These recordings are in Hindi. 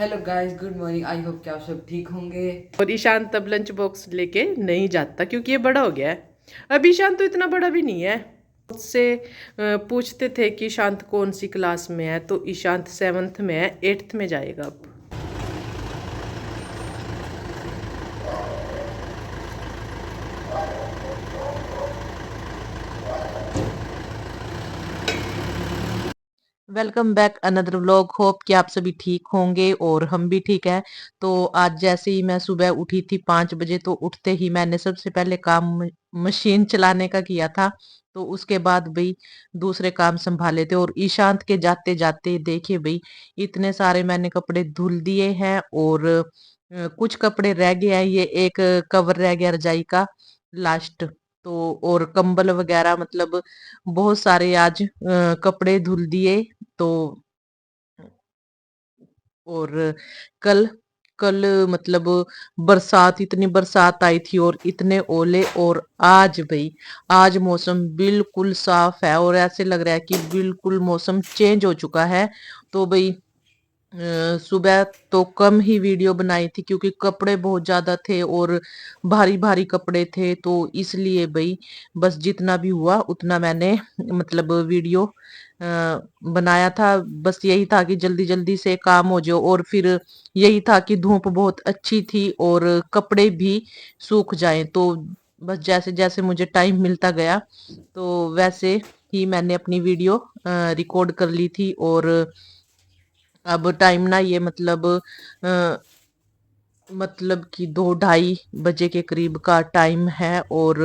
Hello guys, good morning. I hope कि आप सब ठीक होंगे। और ईशान तब लंच बॉक्स लेके नहीं जाता क्योंकि ये बड़ा हो गया है। अब ईशान तो इतना बड़ा भी नहीं है। उससे पूछते थे कि ईशांत कौन सी क्लास में है, तो ईशांत 7th में है, 8th में जाएगा अब। Welcome back another vlog. Hope कि आप सभी ठीक होंगे और हम भी ठीक है। तो आज जैसे ही मैं सुबह उठी थी 5 बजे, तो उठते ही मैंने सबसे पहले काम मशीन चलाने का किया था। तो उसके बाद भाई दूसरे काम संभाले थे, और ईशांत के जाते जाते देखिए भाई इतने सारे मैंने कपड़े धुल दिए हैं। और कुछ कपड़े रह गए हैं, ये एक कवर रह गया रजाई का लास्ट। तो और कंबल वगैरह, मतलब बहुत सारे आज कपड़े धुल दिए। तो और कल कल मतलब बरसात, इतनी बरसात आई थी और इतने ओले। और आज भाई आज मौसम बिल्कुल साफ है और ऐसे लग रहा है कि बिल्कुल मौसम चेंज हो चुका है। तो भाई सुबह तो कम ही वीडियो बनाई थी क्योंकि कपड़े बहुत ज्यादा थे और भारी भारी कपड़े थे, तो इसलिए भाई बस जितना भी हुआ उतना मैंने मतलब वीडियो बनाया था। बस यही था कि जल्दी जल्दी से काम हो जाए, और फिर यही था कि धूप बहुत अच्छी थी और कपड़े भी सूख जाएं। तो बस जैसे जैसे मुझे टाइम मिलता गया, तो वैसे ही मैंने अपनी वीडियो रिकॉर्ड कर ली थी। और अब टाइम ना ये अ, मतलब कि 2-2:30 बजे के करीब का टाइम है। और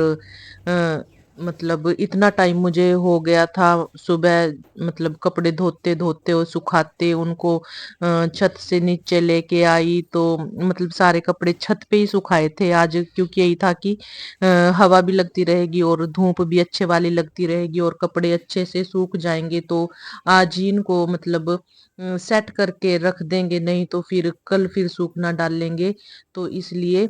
अ, मतलब इतना टाइम मुझे हो गया था सुबह, मतलब कपड़े धोते धोते और सुखाते उनको छत से नीचे लेके आई। तो मतलब सारे कपड़े छत पे ही सुखाए थे आज, क्योंकि यही था कि हवा भी लगती रहेगी और धूप भी अच्छे वाली लगती रहेगी और कपड़े अच्छे से सूख जाएंगे। तो आज ही इनको मतलब सेट करके रख देंगे, नहीं तो फिर कल फिर सूखना डाल लेंगे। तो इसलिए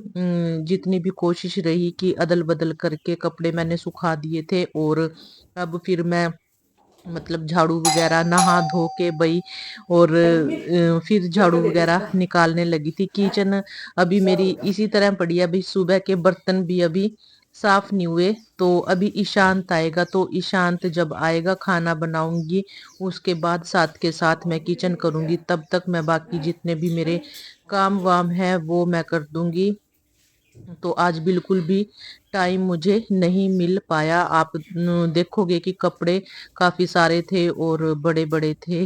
जितनी भी कोशिश रही कि अदल बदल करके कपड़े मैंने सुखा दिए थे। और अब फिर मैं मतलब झाड़ू वगैरह नहा धो के बई, और फिर झाड़ू वगैरह निकालने लगी थी। किचन अभी मेरी इसी तरह पड़ी है, अभी सुबह के बर्तन भी अभी साफ नहीं हुए। तो अभी ईशांत आएगा, तो ईशांत जब आएगा खाना बनाऊंगी, उसके बाद साथ के साथ मैं किचन करूंगी। तब तक मैं बाकी जितने भी मेरे काम वाम है वो मैं कर दूंगी। तो आज बिल्कुल भी टाइम मुझे नहीं मिल पाया। आप देखोगे कि कपड़े काफी सारे थे और बड़े बड़े थे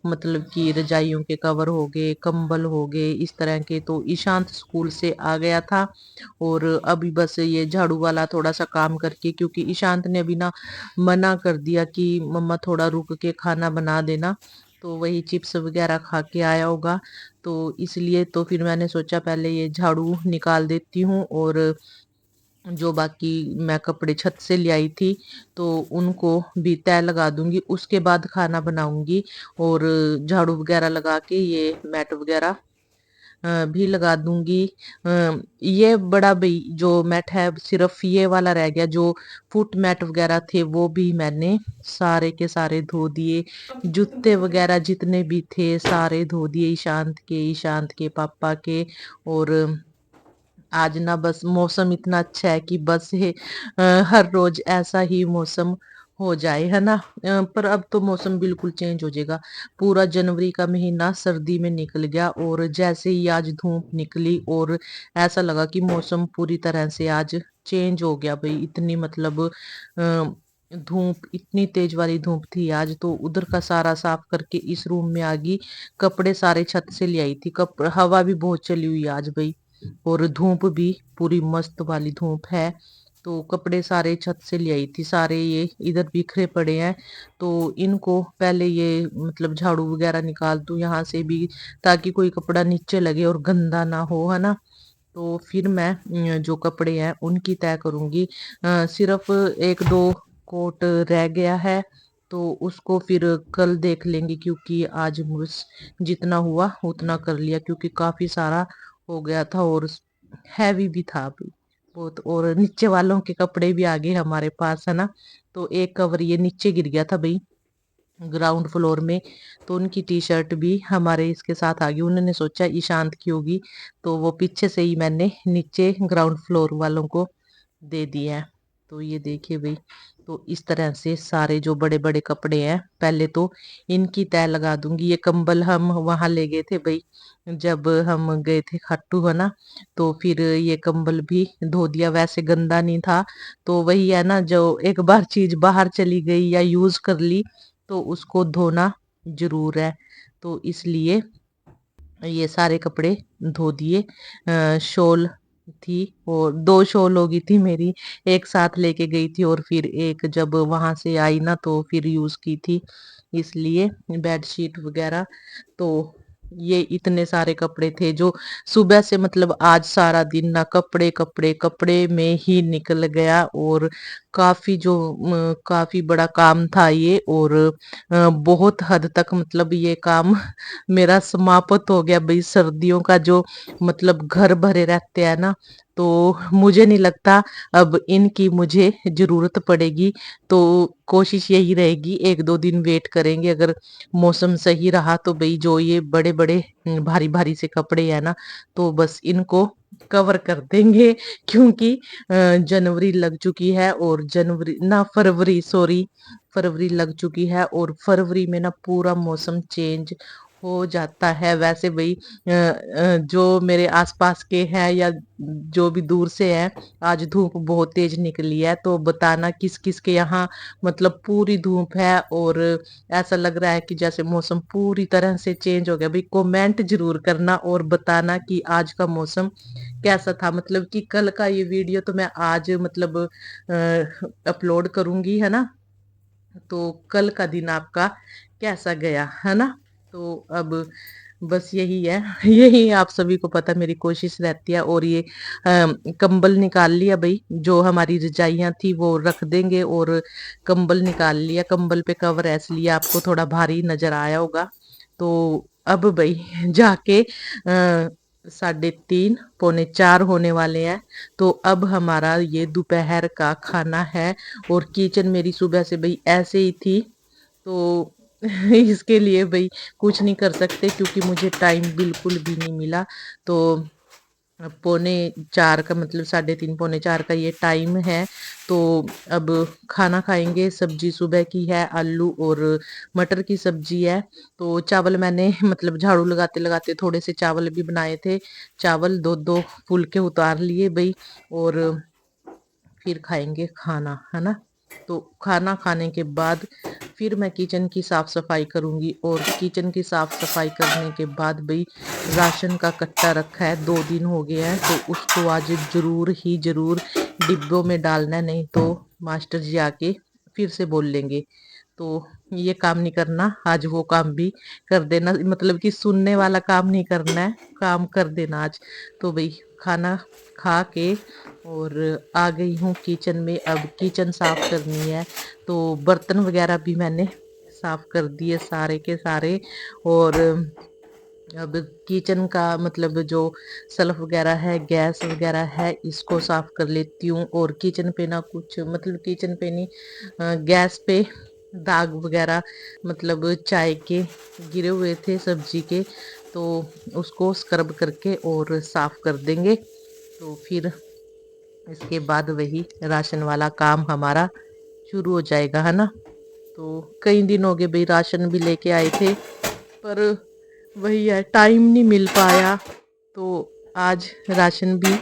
मतलब कि रजाइयों के कवर हो गए, कंबल हो गए, इस तरह के। तो ईशांत स्कूल से आ गया था और अभी बस ये झाड़ू वाला थोड़ा सा काम करके, क्योंकि ईशांत ने अभी ना मना कर दिया कि मम्मा थोड़ा रुक के खाना बना देना। तो वही चिप्स वगैरह खा के आया होगा, तो इसलिए तो फिर मैंने सोचा पहले ये झाड़ू निकाल देती हूँ। और जो बाकी मैं कपड़े छत से ले आई थी, तो उनको भी तय लगा दूंगी, उसके बाद खाना बनाऊंगी। और झाड़ू वगैरह लगा के ये मैट वगैरह भी लगा दूंगी। ये बड़ा भाई जो मैट है सिर्फ ये वाला रह गया, जो फुट मैट वगैरह थे वो भी मैंने सारे के सारे धो दिए। जूते वगैरह जितने भी थे सारे धो दिए, ईशांत के पापा के। और आज ना बस मौसम इतना अच्छा है कि बस हर रोज ऐसा ही मौसम हो जाए, है ना। पर अब तो मौसम बिल्कुल चेंज हो जाएगा। पूरा जनवरी का महीना सर्दी में निकल गया और जैसे ही आज धूप निकली, और ऐसा लगा कि मौसम पूरी तरह से आज चेंज हो गया भाई। इतनी मतलब धूप, इतनी तेज वाली धूप थी आज। तो उधर का सारा साफ करके इस रूम में आ गई, कपड़े सारे छत से ले आई थी। हवा भी बहुत चली हुई है आज भाई, और धूप भी पूरी मस्त वाली धूप है। तो कपड़े सारे छत से ले आई थी, सारे ये इधर बिखरे पड़े हैं। तो इनको पहले ये मतलब झाड़ू वगैरह निकाल दूं यहाँ से भी, ताकि कोई कपड़ा नीचे लगे और गंदा ना हो, है ना। तो फिर मैं जो कपड़े हैं उनकी तय करूंगी। सिर्फ एक दो कोट रह गया है, तो उसको फिर कल देख लेंगे, क्योंकि आज बस जितना हुआ उतना कर लिया, क्योंकि काफी सारा हो गया था और हैवी भी था अभी बहुत। और नीचे वालों के कपड़े भी आ गए हमारे पास, है ना। तो एक कवर ये नीचे गिर गया था भाई, ग्राउंड फ्लोर में, तो उनकी टी शर्ट भी हमारे इसके साथ आ गई। उन्होंने सोचा ईशांत की होगी, तो वो पीछे से ही मैंने नीचे ग्राउंड फ्लोर वालों को दे दिया है। तो ये देखिए भाई, तो इस तरह से सारे जो बड़े बड़े कपड़े हैं पहले तो इनकी तय लगा दूंगी। ये कंबल हम वहां ले गए थे भाई, जब हम गए थे खट्टू है ना, तो फिर ये कंबल भी धो दिया, वैसे गंदा नहीं था। तो वही है ना, जो एक बार चीज बाहर चली गई या यूज कर ली तो उसको धोना जरूर है। तो इसलिए ये सारे कपड़े धो दिए। शॉल थी, और 2 शॉल हो गई थी मेरी, एक साथ लेके गई थी और फिर एक जब वहां से आई ना तो फिर यूज की थी, इसलिए बेडशीट वगैरह। तो ये इतने सारे कपड़े थे जो सुबह से मतलब आज सारा दिन ना कपड़े कपड़े कपड़े में ही निकल गया। और काफी जो काफी बड़ा काम था ये, और बहुत हद तक मतलब ये काम मेरा समाप्त हो गया भाई। सर्दियों का जो मतलब घर भरे रहते हैं ना, तो मुझे नहीं लगता अब इनकी मुझे जरूरत पड़ेगी। तो कोशिश यही रहेगी 1-2 दिन वेट करेंगे, अगर मौसम सही रहा तो भाई जो ये बड़े बड़े भारी भारी से कपड़े हैं ना, तो बस इनको कवर कर देंगे। क्योंकि जनवरी लग चुकी है, और जनवरी ना फरवरी, सॉरी, फरवरी लग चुकी है, और फरवरी में ना पूरा मौसम चेंज हो जाता है। वैसे भाई जो मेरे आसपास के हैं या जो भी दूर से है, आज धूप बहुत तेज निकली है, तो बताना किस किस के यहाँ मतलब पूरी धूप है और ऐसा लग रहा है कि जैसे मौसम पूरी तरह से चेंज हो गया। भाई कमेंट जरूर करना और बताना कि आज का मौसम कैसा था। मतलब कि कल का ये वीडियो तो मैं आज मतलब अपलोड करूंगी है ना, तो कल का दिन आपका कैसा गया है ना। तो अब बस यही है यही आप सभी को पता मेरी कोशिश रहती है। और ये कंबल निकाल लिया भाई, जो हमारी रजाइयां थी वो रख देंगे, और कंबल निकाल लिया, कंबल पे कवर है इसलिए आपको थोड़ा भारी नजर आया होगा। तो अब भाई जाके 3:30 पौने 4 होने वाले हैं। तो अब हमारा ये दोपहर का खाना है। और किचन मेरी सुबह से भाई ऐसे ही थी, तो इसके लिए भाई कुछ नहीं कर सकते क्योंकि मुझे टाइम बिल्कुल भी नहीं मिला। तो पौने 4 का मतलब 3:30 पौने 4 का ये टाइम है। तो अब खाना खाएंगे। सब्जी सुबह की है, आलू और मटर की सब्जी है। तो चावल मैंने मतलब झाड़ू लगाते लगाते थोड़े से चावल भी बनाए थे, चावल 2-2 फुलके उतार लिए भाई, और फिर खाएंगे खाना है ना। तो खाना खाने के बाद फिर मैं किचन की साफ सफाई करूंगी, और किचन की साफ सफाई करने के बाद भाई राशन का कट्टा रखा है, 2 दिन हो गए हैं, तो उसको आज जरूर ही जरूर डिब्बों में डालना है, नहीं तो मास्टर जी आके फिर से बोल लेंगे। तो ये काम नहीं करना, आज वो काम भी कर देना, मतलब कि सुनने वाला काम नहीं करना है, काम कर देना आज। तो भाई खाना खा के और आ गई हूँ किचन में, अब किचन साफ करनी है। तो बर्तन वगैरह भी मैंने साफ कर दिए सारे के सारे। और अब किचन का मतलब जो सल्फ वगैरह है, गैस वगैरह है, इसको साफ कर लेती हूँ। और किचन पे ना कुछ मतलब किचन पे नहीं, गैस पे दाग वगैरह मतलब चाय के गिरे हुए थे सब्जी के, तो उसको स्क्रब करके और साफ कर देंगे। तो फिर इसके बाद वही राशन वाला काम हमारा शुरू हो जाएगा है ना। तो कई दिन हो गए भाई राशन भी लेके आए थे, पर वही है टाइम नहीं मिल पाया। तो आज राशन भी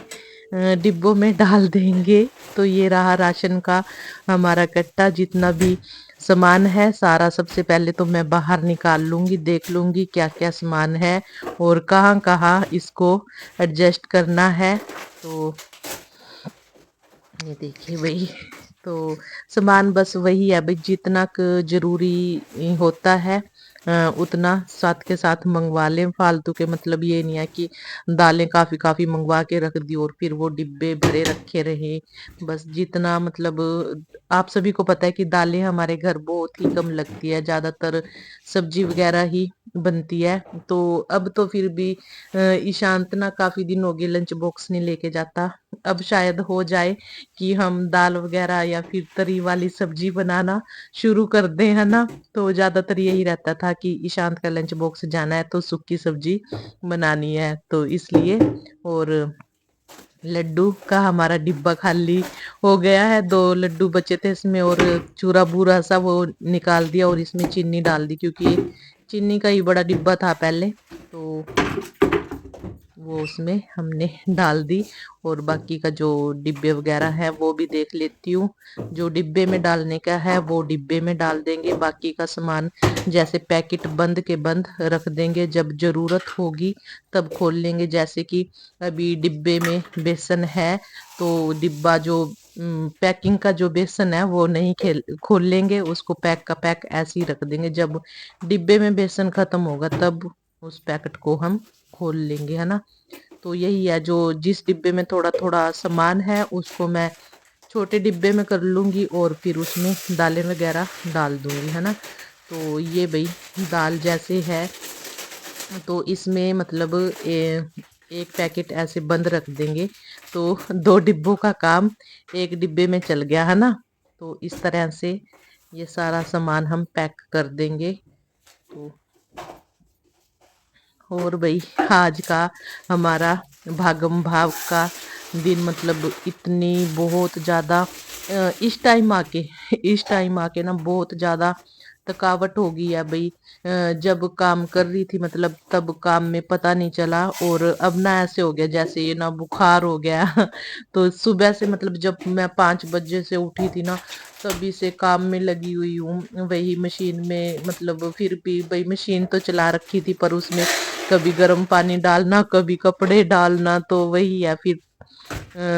डिब्बों में डाल देंगे। तो ये रहा राशन का हमारा कट्टा, जितना भी सामान है सारा सबसे पहले तो मैं बाहर निकाल लूंगी, देख लूंगी क्या क्या सामान है और कहाँ कहाँ इसको एडजस्ट करना है। तो ये देखिए भाई, तो सामान बस वही है भाई, जितना जरूरी होता है उतना साथ के साथ मंगवा लें फालतू के। मतलब ये नहीं है कि दालें काफी काफी मंगवा के रख दी और फिर वो डिब्बे भरे रखे रहे। बस जितना मतलब आप सभी को पता है कि दालें हमारे घर बहुत ही कम लगती है, ज्यादातर सब्जी वगैरह ही बनती है। तो अब तो फिर भी ईशांत ना काफी दिन हो गए लंच बॉक्स नहीं लेके जाता। अब शायद हो जाए कि हम दाल वगैरह या फिर तरी वाली सब्जी बनाना शुरू कर दें, है ना। तो ज्यादातर यही रहता था कि ईशांत का लंच बॉक्स जाना है तो सूखी सब्जी बनानी है, तो इसलिए। और लड्डू का हमारा डिब्बा खाली हो गया है, 2 लड्डू बचे थे इसमें, और चूरा बूरा सा वो निकाल दिया और इसमें चीनी डाल दी, क्योंकि चीनी का ही बड़ा डिब्बा था पहले, तो वो उसमें हमने डाल दी। और बाकी का जो डिब्बे वगैरह है वो भी देख लेती हूँ। जो डिब्बे में डालने का है वो डिब्बे में डाल देंगे, बाकी का सामान जैसे पैकेट बंद के बंद रख देंगे, जब जरूरत होगी तब खोल लेंगे। जैसे कि अभी डिब्बे में बेसन है तो डिब्बा जो पैकिंग का जो बेसन है वो नहीं खोल लेंगे, उसको पैक का पैक ऐसे ही रख देंगे। जब डिब्बे में बेसन खत्म होगा तब उस पैकेट को हम खोल लेंगे, है ना। तो यही है, जो जिस डिब्बे में थोड़ा थोड़ा सामान है उसको मैं छोटे डिब्बे में कर लूँगी और फिर उसमें दालें वगैरह डाल दूँगी, है ना। तो ये भाई दाल जैसे है तो इसमें मतलब एक पैकेट ऐसे बंद रख देंगे तो 2 डिब्बों का काम एक डिब्बे में चल गया, है ना। तो इस तरह से ये सारा सामान हम पैक कर देंगे। तो और भाई आज का हमारा भागम भाग का दिन मतलब इतनी बहुत ज़्यादा इस टाइम आके ना बहुत ज़्यादा थकावट हो गई है भाई। जब काम कर रही थी मतलब तब काम में पता नहीं चला, और अब ना ऐसे हो गया जैसे ये ना बुखार हो गया तो सुबह से मतलब जब मैं 5 बजे से उठी थी ना तभी से काम में लगी हुई हूँ, वही मशीन में। मतलब फिर भी भाई मशीन तो चला रखी थी पर उसमें कभी गर्म पानी डालना कभी कपड़े डालना, तो वही है फिर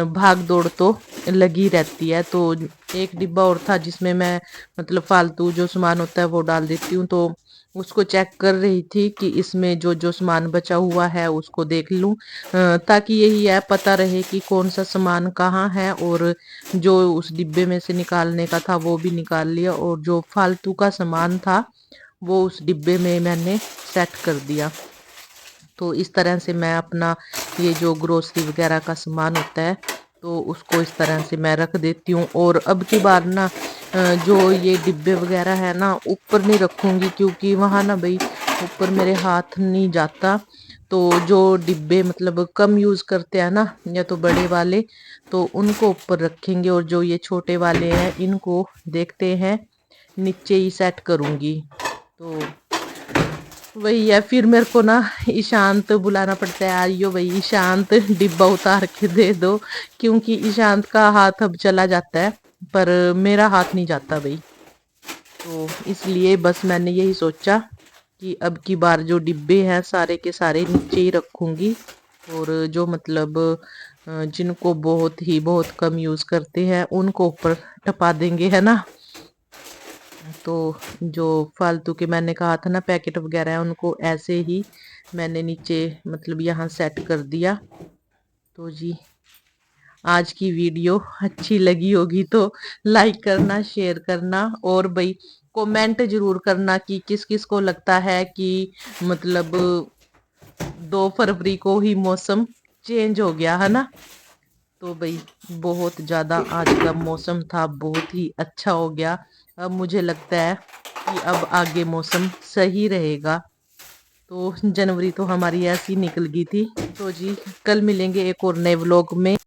भाग दौड़ तो लगी रहती है। तो एक डिब्बा और था जिसमें मैं मतलब फालतू जो सामान होता है वो डाल देती हूँ, तो उसको चेक कर रही थी कि इसमें जो जो सामान बचा हुआ है उसको देख लूं, ताकि यही है पता रहे कि कौन सा सामान कहाँ है। और जो उस डिब्बे में से निकालने का था वो भी निकाल लिया, और जो फालतू का सामान था वो उस डिब्बे में मैंने सेट कर दिया। तो इस तरह से मैं अपना ये जो ग्रोसरी वगैरह का सामान होता है तो उसको इस तरह से मैं रख देती हूँ। और अब की बार ना जो ये डिब्बे वगैरह है ना ऊपर नहीं रखूँगी, क्योंकि वहाँ ना भाई ऊपर मेरे हाथ नहीं जाता। तो जो डिब्बे मतलब कम यूज़ करते हैं ना या तो बड़े वाले, तो उनको ऊपर रखेंगे, और जो ये छोटे वाले हैं इनको देखते हैं नीचे ही सेट करूँगी। तो वही है, फिर मेरे को ना ईशांत बुलाना पड़ता है, आइयो भाई ईशांत डिब्बा उतार के दे दो, क्योंकि ईशांत का हाथ अब चला जाता है पर मेरा हाथ नहीं जाता भाई। तो इसलिए बस मैंने यही सोचा कि अब की बार जो डिब्बे हैं सारे के सारे नीचे ही रखूंगी, और जो मतलब जिनको बहुत कम यूज़ करते हैं उनको ऊपर टपा देंगे, है ना। तो जो फालतू के मैंने कहा था ना पैकेट वगैरह है उनको ऐसे ही मैंने नीचे मतलब यहाँ सेट कर दिया। तो जी आज की वीडियो अच्छी लगी होगी तो लाइक करना शेयर करना, और भाई कमेंट जरूर करना कि किस किस को लगता है कि मतलब 2 फरवरी को ही मौसम चेंज हो गया, है ना। तो भाई बहुत ज़्यादा आज का मौसम था बहुत ही अच्छा हो गया। अब मुझे लगता है कि अब आगे मौसम सही रहेगा। तो जनवरी तो हमारी ऐसी निकल गई थी। तो जी कल मिलेंगे एक और नए व्लॉग में।